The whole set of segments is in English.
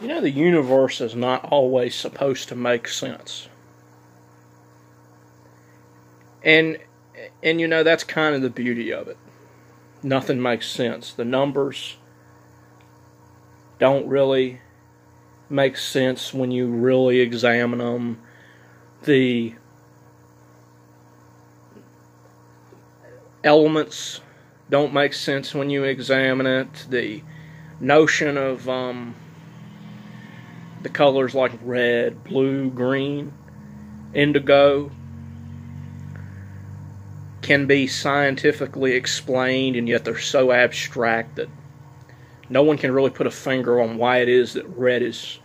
You know, the universe is not always supposed to make sense. And you know, that's kind of the beauty of it. Nothing makes sense. The numbers don't really make sense when you really examine them. The elements don't make sense when you examine it. The notion of the colors like red, blue, green, indigo can be scientifically explained, and yet they're so abstract that no one can really put a finger on why it is that red is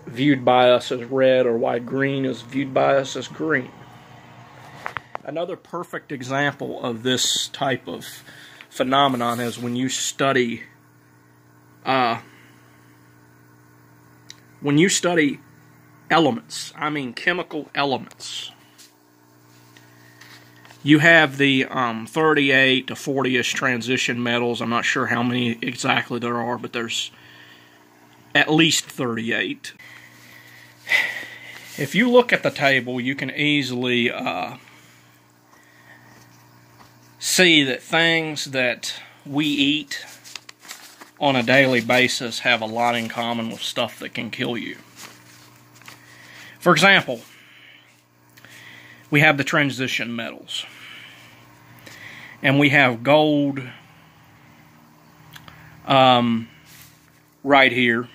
viewed by us as red or why green is viewed by us as green. Another perfect example of this type of phenomenon is when you study elements. I mean chemical elements. You have the 38 to 40-ish transition metals. I'm not sure how many exactly there are, but there's at least 38. If you look at the table, you can easily see that things that we eat on a daily basis have a lot in common with stuff that can kill you. For example, we have the transition metals. And we have gold right here.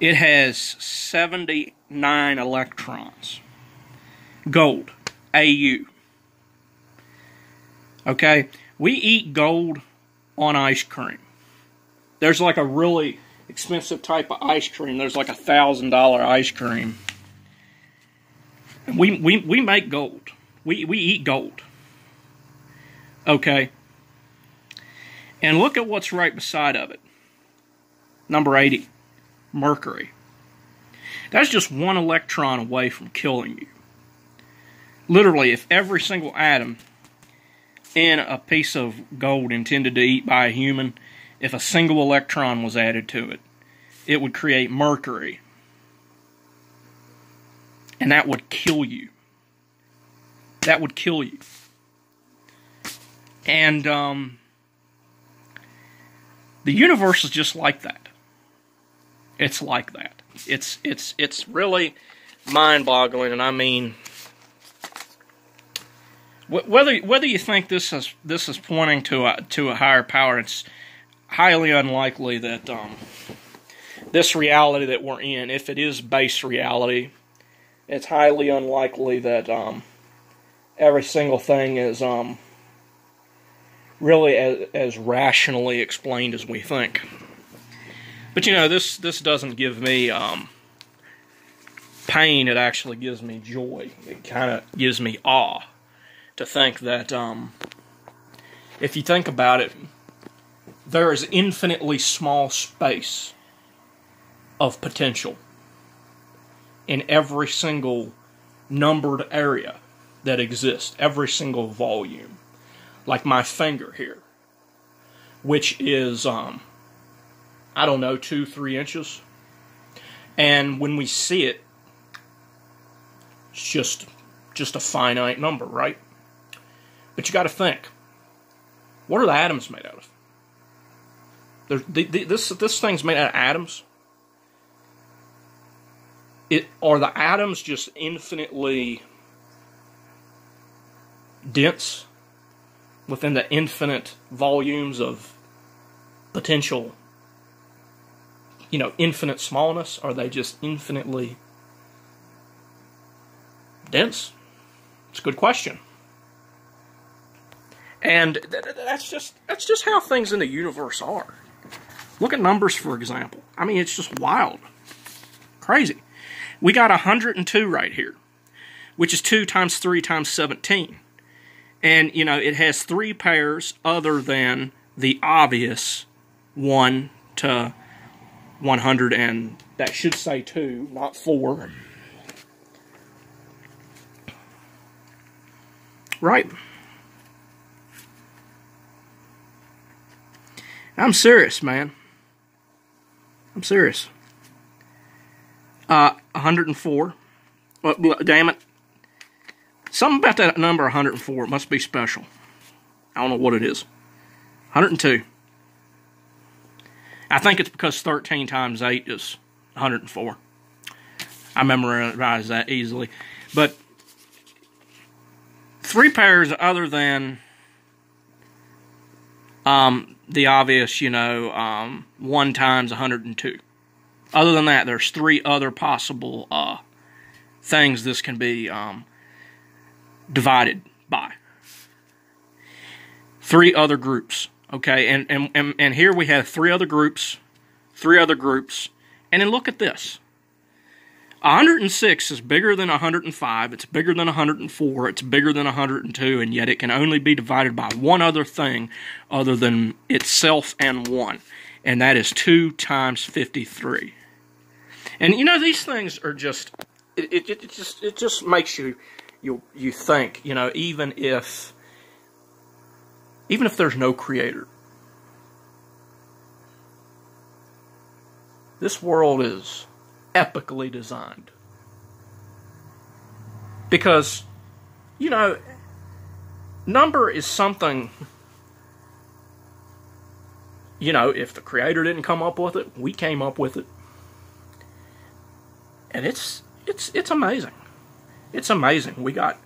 It has 79 electrons. Gold. AU. Okay? We eat gold on ice cream. There's like a really expensive type of ice cream. There's like $1,000 ice cream. We make gold. We eat gold. Okay? And look at what's right beside of it. Number 80. Mercury. That's just one electron away from killing you. Literally, if every single atom in a piece of gold intended to eat by a human, if a single electron was added to it, it would create mercury. And that would kill you. That would kill you. And the universe is just like that. It's like that. It's really mind-boggling, and I mean, whether you think this is pointing to a higher power, it's highly unlikely that this reality that we're in, if it is base reality, it's highly unlikely that every single thing is really as rationally explained as we think. But you know, this doesn't give me pain. It actually gives me joy. It kind of gives me awe to think that if you think about it, there is infinitely small space of potential in every single numbered area that exists, every single volume. Like my finger here, which is, I don't know, 2-3 inches. And when we see it, it's just a finite number, right? But you got to think, what are the atoms made out of? This thing's made out of atoms. Are the atoms just infinitely dense within the infinite volumes of potential, you know, infinite smallness? Are they just infinitely dense? It's a good question. And that's just how things in the universe are. Look at numbers, for example. I mean, it's just wild. Crazy. We got 102 right here, which is 2 times 3 times 17. And, you know, it has 3 pairs other than the obvious 1 to 100, and that should say 2, not 4. Right? I'm serious, man. I'm serious. 104. Well, damn it. Something about that number 104. It must be special. I don't know what it is. 102. I think it's because 13 times 8 is 104. I memorize that easily. But 3 pairs other than the obvious, 1 times 102. Other than that, there's 3 other possible things this can be divided by. 3 other groups. Okay, and here we have 3 other groups, and then look at this. 106 is bigger than 105, it's bigger than 104, it's bigger than 102, and yet it can only be divided by one other thing other than itself and 1, and that is 2 times 53. And these things are just, it just makes you think, even if there's no creator, this world is epically designed. Because, number is something, if the creator didn't come up with it, we came up with it. And it's amazing. It's amazing. We got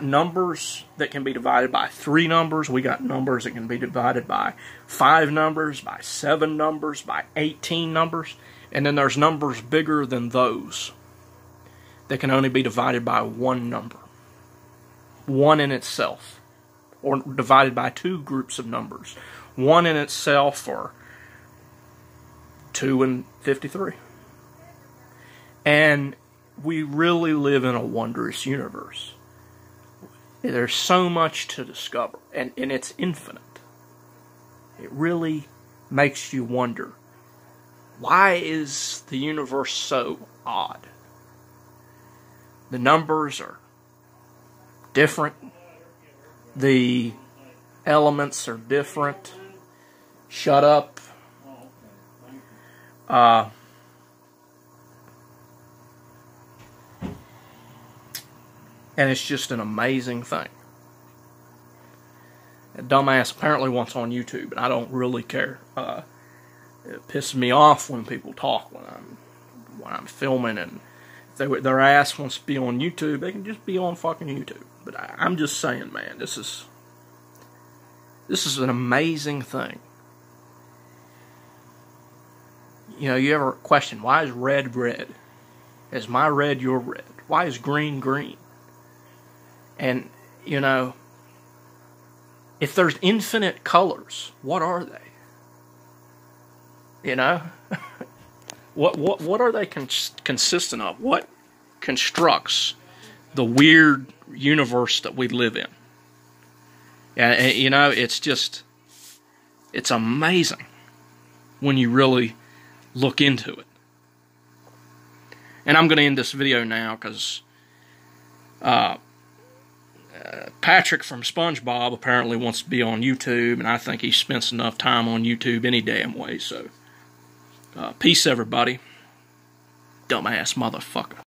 numbers that can be divided by 3 numbers. We got numbers that can be divided by 5 numbers, by 7 numbers, by 18 numbers. And then there's numbers bigger than those that can only be divided by 1 number. 1 in itself. Or divided by 2 groups of numbers. 1 in itself, or 2 and 53. And we really live in a wondrous universe. There's so much to discover, and it's infinite. It really makes you wonder, why is the universe so odd? The numbers are different. The elements are different. Shut up. And it's just an amazing thing. A dumbass apparently wants on YouTube, and I don't really care. It pisses me off when people talk when I'm filming, and if their ass wants to be on YouTube, they can just be on fucking YouTube. But I'm just saying, man, this is an amazing thing. You ever question, why is red red? Is my red your red? Why is green green? And, if there's infinite colors, what are they? What are they consistent of? What constructs the weird universe that we live in? And, it's amazing when you really look into it. And I'm going to end this video now because Patrick from SpongeBob apparently wants to be on YouTube, and I think he spends enough time on YouTube any damn way. So, peace, everybody. Dumbass motherfucker.